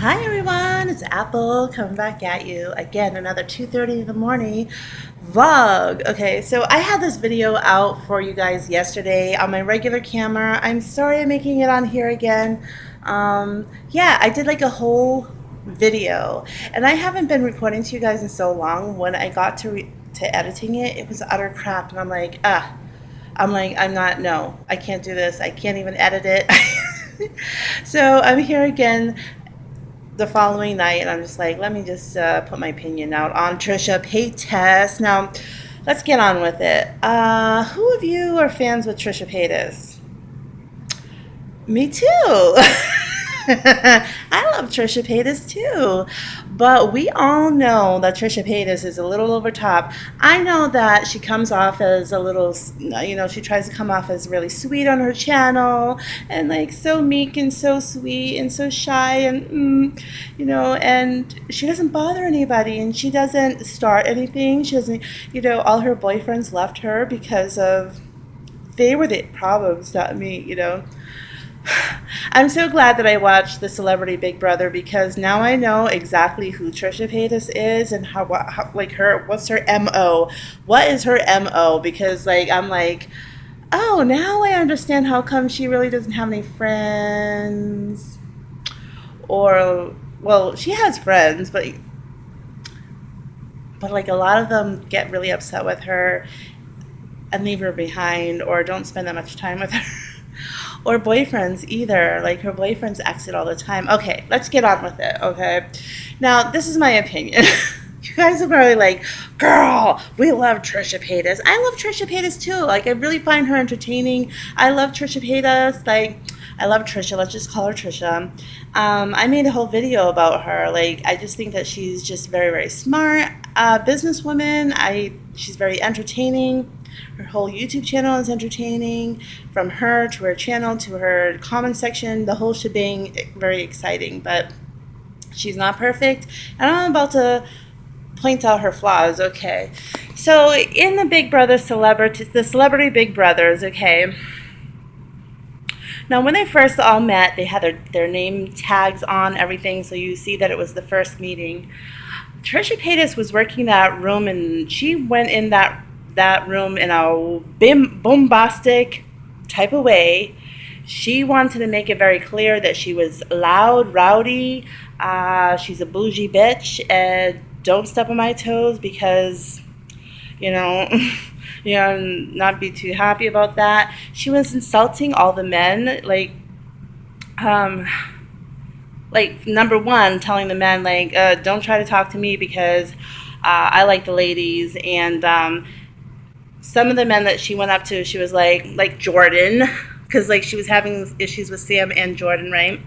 Hi everyone, it's Apple coming back at you again, another 2:30 in the morning vlog. Okay, so I had this video out for you guys yesterday on my regular camera. I'm sorry I'm making it on here again. Yeah, I did like a whole video, and I haven't been recording to you guys in so long. When I got to editing it, it was utter crap, and I'm not, no, I can't do this. I can't even edit it. So I'm here again the following night, and I'm just like, let me just put my opinion out on Trisha Paytas. Now, let's get on with it. Who of you are fans with Trisha Paytas? Me too. I love Trisha Paytas too. But we all know that Trisha Paytas is a little over top. I know that she comes off as a little, she tries to come off as really sweet on her channel and like so meek and so sweet and so shy and, and she doesn't bother anybody and she doesn't start anything. She doesn't, all her boyfriends left her because they were the problems, not me. I'm so glad that I watched the Celebrity Big Brother because now I know exactly who Trisha Paytas is and what's her MO. What is her MO? Because I'm like, oh, now I understand how come she really doesn't have any friends. Or, well, she has friends, but like a lot of them get really upset with her and leave her behind or don't spend that much time with her. Or boyfriends either. Like her boyfriends exit all the time. Okay, let's get on with it, okay? Now, this is my opinion. You guys are probably like, girl, we love Trisha Paytas. I love Trisha Paytas too. Like, I really find her entertaining. I love Trisha Paytas. Like, I love Trisha. Let's just call her Trisha. I made a whole video about her. Like, I just think that she's just very, very smart businesswoman. She's very entertaining. Her whole YouTube channel is entertaining. From her to her channel to her comment section, the whole shebang, very exciting. But she's not perfect. And I'm about to point out her flaws, okay? So in the Big Brother the Celebrity Big Brothers, okay? Now when they first all met, they had their name tags on, everything, so you see that it was the first meeting. Trisha Paytas was working that room, and she went in that room in a bombastic type of way. She wanted to make it very clear that she was loud, rowdy, she's a bougie bitch, and don't step on my toes because, not be too happy about that. She was insulting all the men, number one, telling the men, don't try to talk to me because I like the ladies, and some of the men that she went up to, she was like Jordan, because she was having issues with Sam and Jordan, right?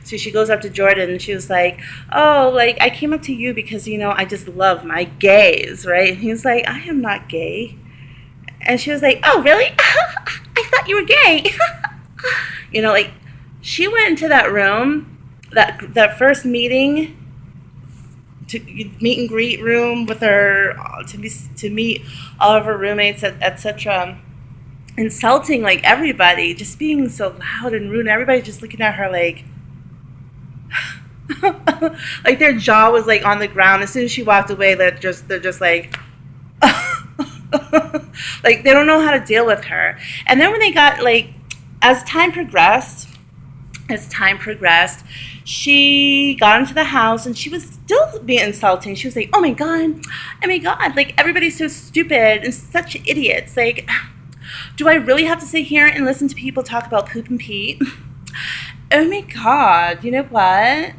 So she goes up to Jordan and she was like, oh, I came up to you because, I just love my gays, right? And he's like, I am not gay. And she was like, oh, really? I thought you were gay. She went into that room, that first meeting, to meet and greet room with her, to meet all of her roommates, etc., insulting everybody, just being so loud and rude, and everybody just looking at her their jaw was on the ground. As soon as she walked away, they're just they don't know how to deal with her. And then when they got as time progressed, she got into the house and she was still being insulting. She was like, oh my god, everybody's so stupid and such idiots. Do I really have to sit here and listen to people talk about poop and pee? Oh my god, you know what?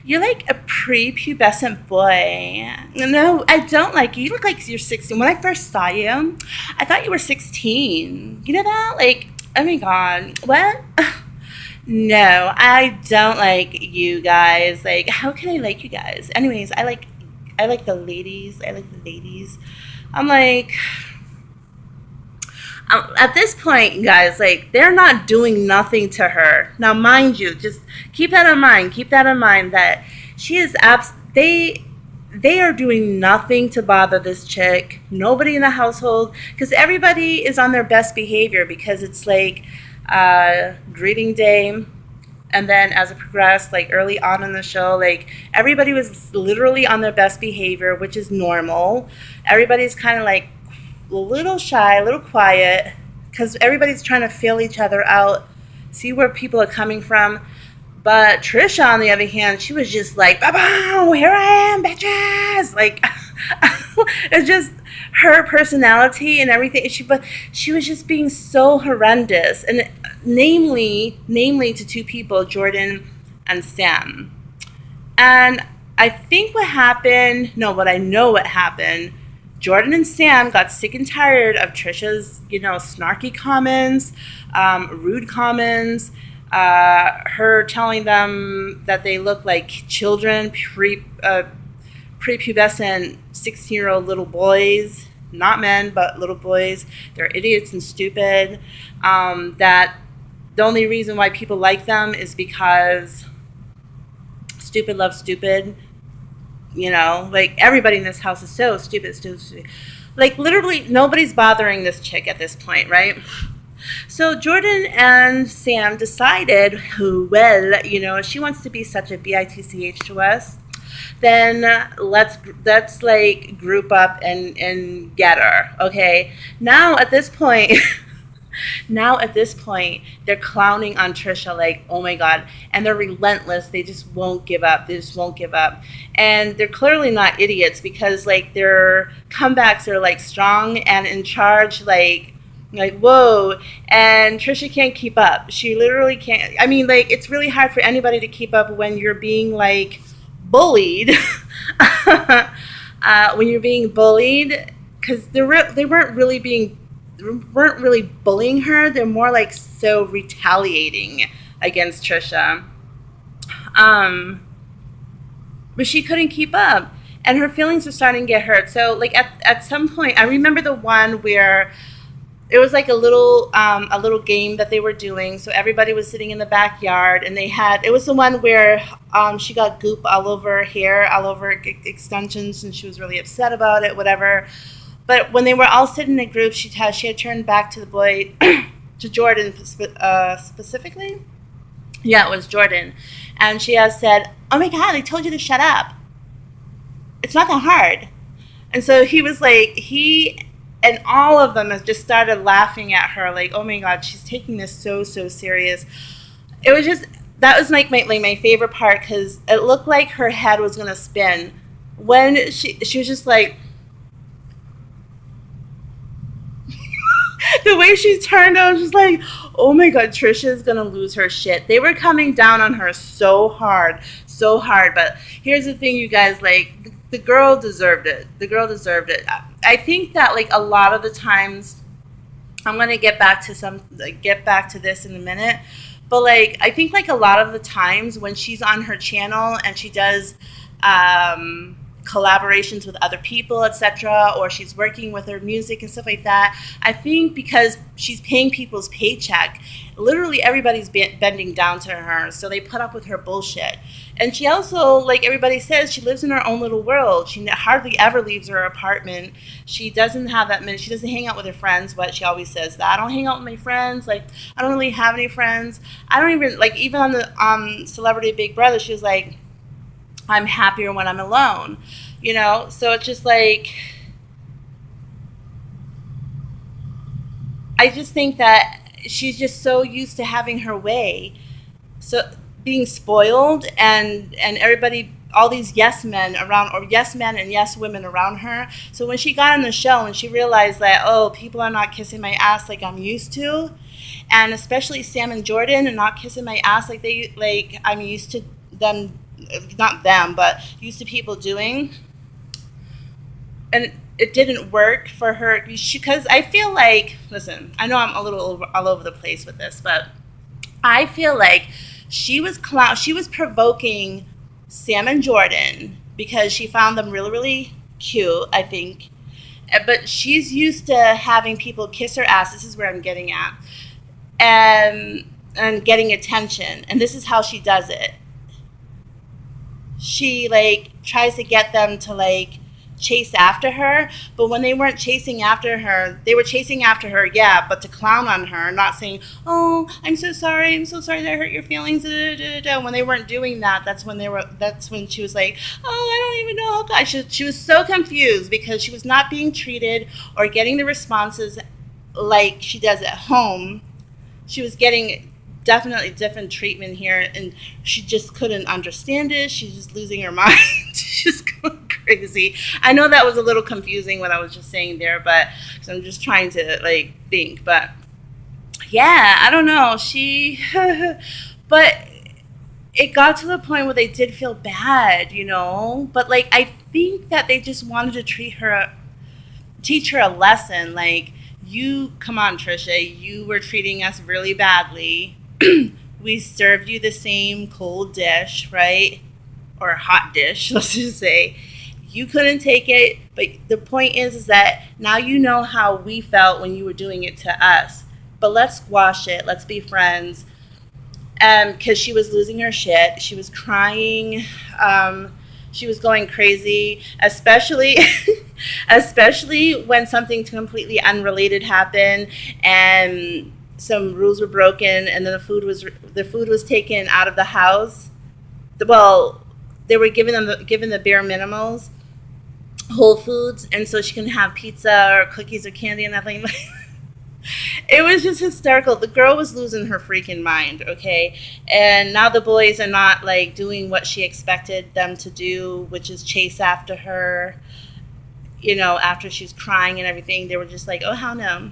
You're like a prepubescent boy. No, I don't like you. You look like you're 16. When I first saw you, I thought you were 16. You know that? Oh my god, what? No, I don't like you guys. How can I like you guys? Anyways, I like the ladies. I'm at this point, guys, they're not doing nothing to her. Now, mind you, just keep that in mind. Keep that in mind that she is they are doing nothing to bother this chick. Nobody in the household, because everybody is on their best behavior because it's greeting day, And then as it progressed, like early on in the show, like everybody was literally on their best behavior, which is normal. Everybody's kind of like a little shy, a little quiet, because everybody's trying to feel each other out, see where people are coming from. But Trisha, on the other hand, she was just like, "Ba-bow, here I am, bitches!" Like, it's just her personality and everything. But she was just being so horrendous, and namely to two people, Jordan and Sam. And I think what happened, no, what I know what happened, Jordan and Sam got sick and tired of Trisha's, snarky comments, rude comments, her telling them that they look like children, prepubescent 16-year-old little boys, not men, but little boys. They're idiots and stupid. That the only reason why people like them is because stupid loves stupid. Like everybody in this house is so stupid, stupid. Like literally nobody's bothering this chick at this point, right? So Jordan and Sam decided, well, if she wants to be such a bitch to us, then let's like group up and get her. Okay. Now at this point, they're clowning on Trisha like, oh my God, and they're relentless. They just won't give up. And they're clearly not idiots, because like their comebacks are like strong and in charge, like whoa. And Trisha can't keep up. She literally can't. I mean, like, it's really hard for anybody to keep up when you're being like bullied. When you're being bullied, because they weren't really bullying her. They're more like so retaliating against Trisha. But she couldn't keep up, and her feelings were starting to get hurt. So like at some point, I remember the one where it was like a little game that they were doing. So everybody was sitting in the backyard, and it was the one where she got goop all over her hair, all over extensions, and she was really upset about it, whatever. But when they were all sitting in a group, she had turned back to the boy, to Jordan specifically. Yeah, it was Jordan. And she has said, "Oh my God, I told you to shut up. It's not that hard." And so he was like, and all of them have just started laughing at her like, oh my God, she's taking this so serious. It was just, that was like my favorite part, because it looked like her head was going to spin when she was just like, the way she turned, I was just like, oh my God, Trisha's gonna lose her shit. They were coming down on her so hard. But here's the thing, you guys, like, the girl deserved it. I think that like a lot of the times, I'm gonna get back to this in a minute, but like I think like a lot of the times when she's on her channel and she does collaborations with other people, etc., or she's working with her music and stuff like that, I think because she's paying people's paycheck, literally everybody's bending down to her, so they put up with her bullshit. And she also, like everybody says, she lives in her own little world. She hardly ever leaves her apartment. She doesn't have that many, she doesn't hang out with her friends, but she always says that, I don't hang out with my friends, like I don't really have any friends. I don't even, like, even on the Celebrity Big Brother, she was like, I'm happier when I'm alone, so it's just like, I just think that she's just so used to having her way, so being spoiled, and everybody, all these yes men around, or yes men and yes women around her. So when she got on the show and she realized that, oh, people are not kissing my ass like I'm used to, and especially Sam and Jordan are not kissing my ass like I'm used to them, not them, but used to people doing. And it didn't work for her, because I feel like, listen, I know I'm a little all over the place with this, but I feel like she was provoking Sam and Jordan because she found them really, really cute, I think. But she's used to having people kiss her ass. This is where I'm getting at. And getting attention. And this is how she does it. She, like, tries to get them to, like, chase after her. But when they weren't chasing after her, they were chasing after her, yeah, but to clown on her, not saying, "Oh, I'm so sorry that I hurt your feelings." Da, da, da, da. When they weren't doing that, that's when she was like, "Oh, I don't even know how." God, she was so confused because she was not being treated or getting the responses like she does at home. She was getting definitely different treatment here, and she just couldn't understand it. She's just losing her mind. She's going crazy. I know that was a little confusing what I was just saying there, but so I'm just trying to like think. But yeah, I don't know. But it got to the point where they did feel bad, But like I think that they just wanted to teach her a lesson. Like, come on, Trisha, you were treating us really badly. We served you the same cold dish, right? Or hot dish, let's just say. You couldn't take it, but the point is that now you know how we felt when you were doing it to us. But let's squash it. Let's be friends. Because she was losing her shit. She was crying. She was going crazy, especially when something completely unrelated happened and some rules were broken, and then the food was taken out of the house. Well, they were given the bare minimals, Whole Foods, and so she couldn't have pizza or cookies or candy and nothing. It was just hysterical. The girl was losing her freaking mind, okay? And now the boys are not like doing what she expected them to do, which is chase after her, after she's crying and everything. They were just like, oh, hell no.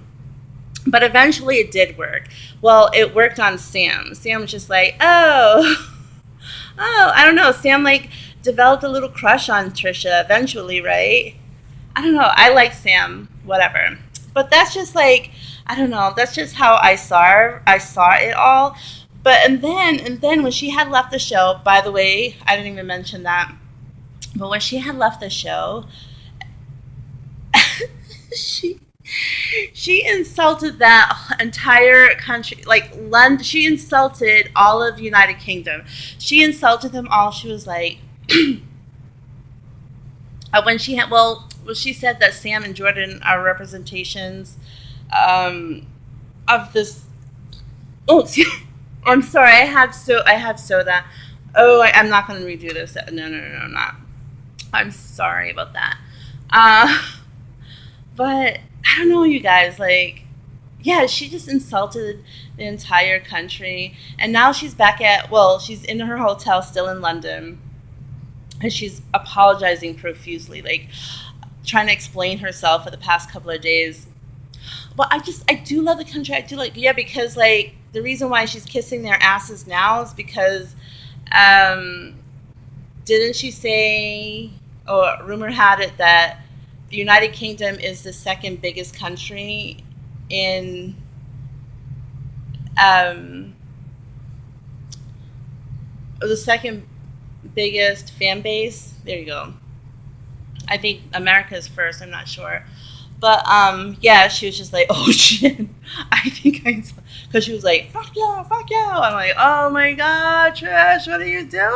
But eventually it did work. Well, it worked on Sam. Sam was just like, oh, I don't know. Sam like developed a little crush on Trisha eventually, right? I don't know. I like Sam, whatever. But that's just like, I don't know. That's just how I saw it all. But and then when she had left the show, by the way, I didn't even mention that. But when she had left the show, she insulted that entire country, like London. She insulted all of the United Kingdom. She insulted them all. She was like, when she said that Sam and Jordan are representations of this. Oh, I'm sorry. I had soda. Oh, I'm not going to redo this. No, I'm not. I'm sorry about that. But I don't know, you guys. Like, yeah, she just insulted the entire country, and now she's she's in her hotel still in London, and she's apologizing profusely, like trying to explain herself for the past couple of days. But I do love the country. I do like, yeah, because like the reason why she's kissing their asses now is because, didn't she say, or rumor had it that the United Kingdom is the second biggest country in the second biggest fan base. There you go. I think America is first. I'm not sure. But, yeah, she was just like, oh, shit. I think because she was like, fuck you. I'm like, oh, my God, Trish, what are you doing?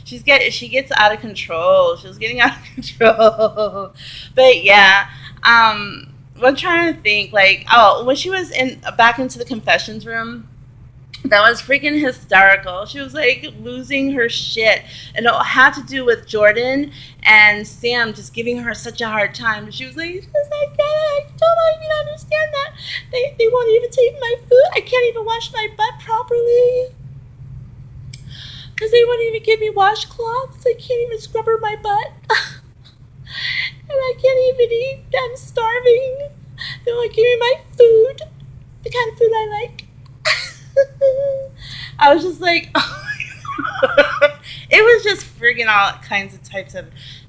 She gets out of control. She was getting out of control. But, yeah, I'm trying to think, like, when she was back into the confessions room, that was freaking hysterical. She was like losing her shit. And it had to do with Jordan and Sam just giving her such a hard time. She was like, I don't even understand that. They won't even take my food. I can't even wash my butt properly. Because they won't even give me washcloths. I can't even scrub my butt. And I can't even eat. I'm starving. They won't give me my food. The kind of food I like. I was just like, oh my God. It was just freaking all kinds of types of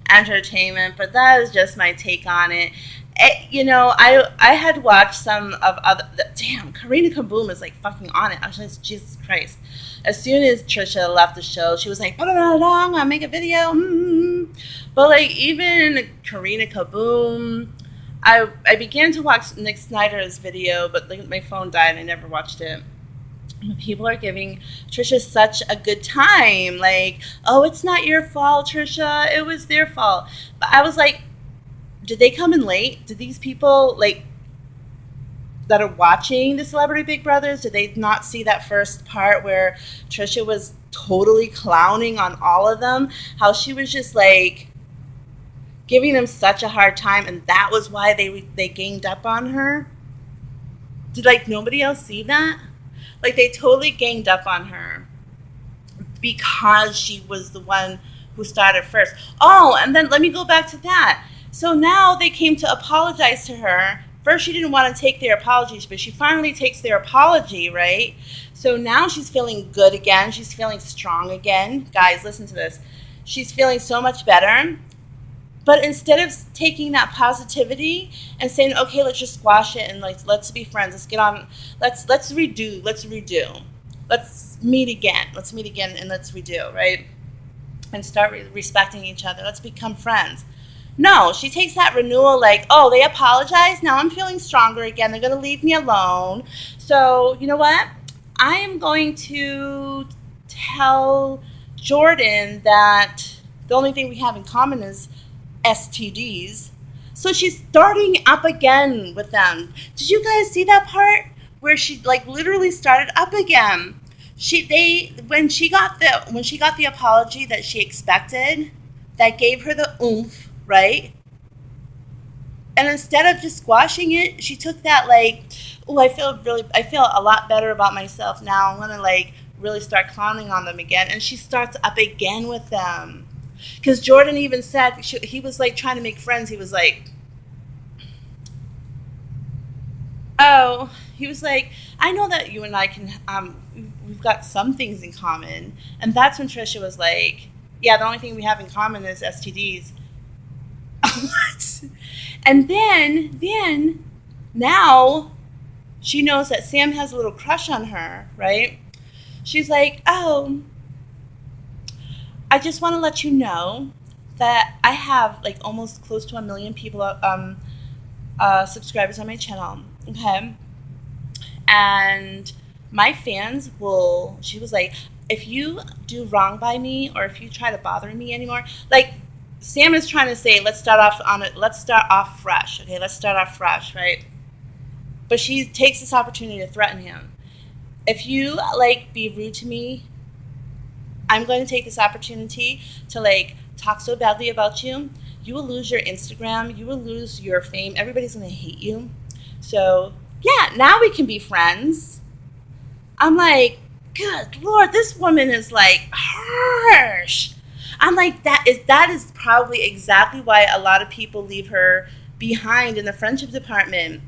entertainment, but that is just my take on it. I had watched some of damn, Karina Kaboom is like fucking on it. I was like, Jesus Christ. As soon as Trisha left the show, she was like, I'll make a video. But like even Karina Kaboom, I began to watch Nick Snyder's video, but like my phone died and I never watched it. People are giving Trisha such a good time. Like, oh, it's not your fault, Trisha. It was their fault. But I was like, did they come in late? Did these people, like, that are watching the Celebrity Big Brothers, did they not see that first part where Trisha was totally clowning on all of them? How she was just like giving them such a hard time, and that was why they ganged up on her. Did like nobody else see that? Like they totally ganged up on her because she was the one who started first. Oh, and then let me go back to that. So now they came to apologize to her. First, she didn't want to take their apologies, but she finally takes their apology, right? So now she's feeling good again. She's feeling strong again. Guys, listen to this. She's feeling so much better. But instead of taking that positivity and saying, okay, let's just squash it and like let's be friends. Let's get on. Let's redo. Let's redo. Let's meet again. Let's meet again and let's redo, right? And start respecting each other. Let's become friends. No, she takes that renewal like, oh, they apologized. Now I'm feeling stronger again. They're going to leave me alone. So, you know what? I am going to tell Jordan that the only thing we have in common is STDs. So she's starting up again with them. Did you guys see that part where she like literally started up again? When she got the apology that she expected, that gave her the oomph, right? And instead of just squashing it, she took that like, oh, I feel a lot better about myself now. I'm gonna like really start clowning on them again, and she starts up again with them. Because Jordan even said he was like trying to make friends. He was like, oh, he was like, I know that you and I can, we've got some things in common. And that's when Trisha was like, yeah, the only thing we have in common is STDs. What? And then, now, she knows that Sam has a little crush on her, right? She's like, oh, I just want to let you know that I have like almost close to 1 million people, subscribers on my channel, okay? And my fans she was like, if you do wrong by me or if you try to bother me anymore, like Sam is trying to say, let's start off fresh, okay? Let's start off fresh, right? But she takes this opportunity to threaten him. If you like be rude to me, I'm going to take this opportunity to like talk so badly about you. You will lose your Instagram. You will lose your fame. Everybody's going to hate you. So yeah, now we can be friends. I'm like, good Lord, this woman is like harsh. I'm like, that is probably exactly why a lot of people leave her behind in the friendship department.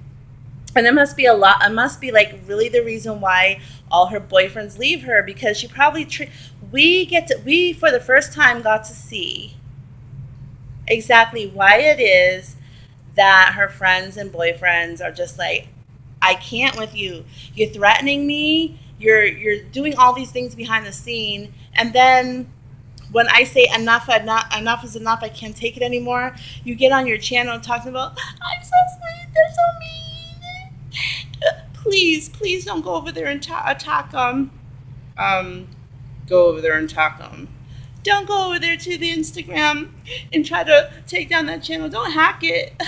And it must be like really the reason why all her boyfriends leave her, because she probably we for the first time got to see exactly why it is that her friends and boyfriends are just like, I can't with you. You're threatening me. You're doing all these things behind the scene, and then when I say enough is enough, I can't take it anymore, you get on your channel talking about, I'm so sweet, they're so mean. Please don't go over there and attack them. Go over there and attack them. Don't go over there to the Instagram and try to take down that channel. Don't hack it.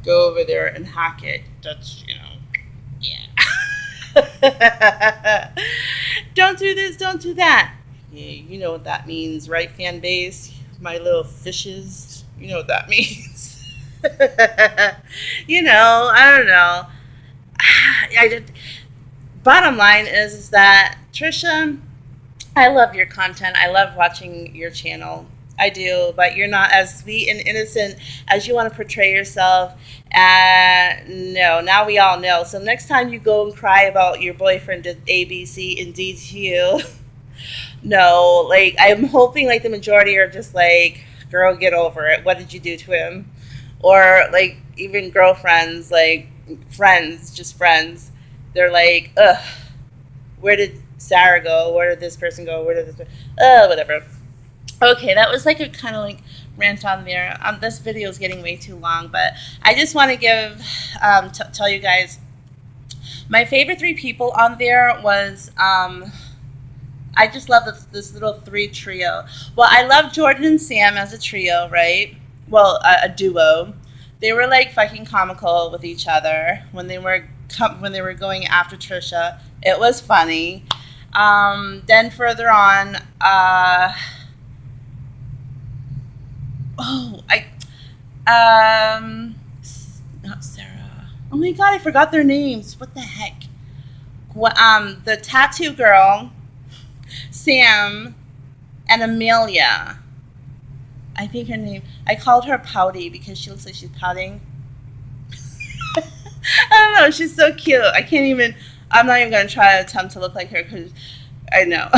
Go over there and hack it. That's, yeah. Don't do this, don't do that. Yeah, you know what that means, right, fan base? My little fishes. You know what that means. I don't know. Bottom line is that, Trisha, I love your content. I love watching your channel. I do, but you're not as sweet and innocent as you want to portray yourself. No, now we all know. So next time you go and cry about your boyfriend did A, B, C, and D to you, no, like I'm hoping like the majority are just like, girl, get over it. What did you do to him? Or like even girlfriends, like friends, just friends. They're like, ugh, where did Sarah go? Where did this person go? Where did this? Whatever. Okay, that was like a kind of like rant on there. This video is getting way too long, but I just want to give tell you guys My favorite three people on there was I just love this little three trio. Well, I love Jordan and Sam as a trio, right? Well, a duo. They were like fucking comical with each other when they were going after Trisha. It was funny. Then further on, oh, not Sarah. Oh my god, I forgot their names. What the heck? The tattoo girl, Sam, and Amelia. I think her name. I called her Pouty because she looks like she's pouting. I don't know. She's so cute. I can't even. I'm not even gonna try to attempt to look like her because I know.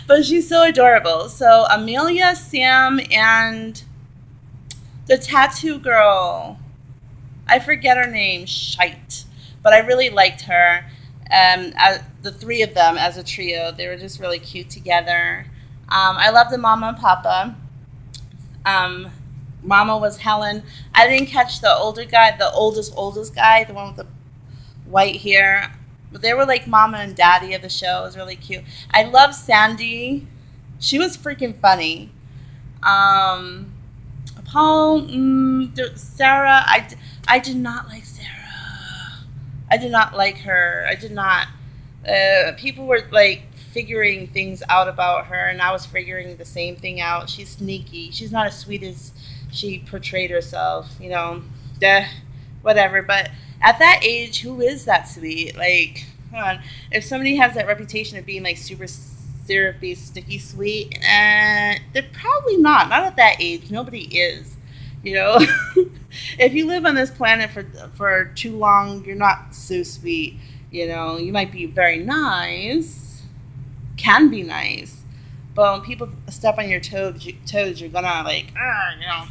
But she's so adorable. So Amelia, Sam, and the tattoo girl. I forget her name. Shite. But I really liked her. The three of them as a trio, they were just really cute together. I loved the Mama and Papa. Mama was Helen. I didn't catch the older guy, the oldest guy, the one with the white hair. But they were like Mama and Daddy of the show. It was really cute. I love Sandy. She was freaking funny. Paul, Sarah. I did not like Sarah. I did not like her. I did not. People were like figuring things out about her, and I was figuring the same thing out. She's sneaky. She's not as sweet as she portrayed herself. You know, whatever. But at that age, who is that sweet? Like, come on. If somebody has that reputation of being like super syrupy, sticky sweet, they're probably not. Not at that age. Nobody is. You know, if you live on this planet for too long, you're not so sweet. You know, you might be very nice, can be nice, but when people step on your toes, you're gonna like, you know.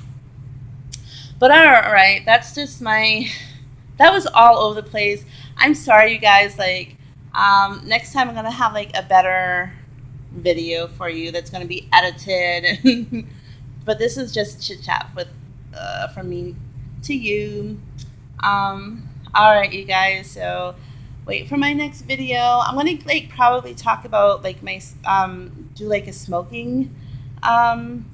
But all right, that's just that was all over the place. I'm sorry, you guys. Like, next time I'm gonna have like a better video for you that's gonna be edited. But this is just chit chat from me to you. All right, you guys. So wait for my next video. I'm gonna like probably talk about like my do like a smoking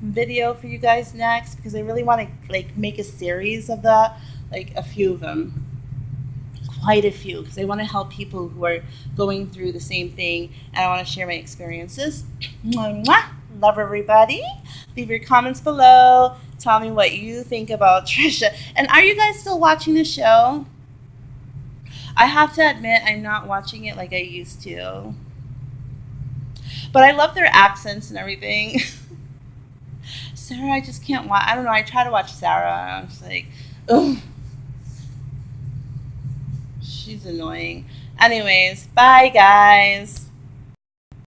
video for you guys next, because I really want to like make a series of that, like a few of them, quite a few, because I want to help people who are going through the same thing, and I want to share my experiences. Mwah! Love everybody. Leave your comments below. Tell me what you think about Trisha. And are you guys still watching the show? I have to admit, I'm not watching it like I used to. But I love their accents and everything. Sarah, I just can't watch. I don't know. I try to watch Sarah. I'm just like, ugh. She's annoying. Anyways, bye, guys.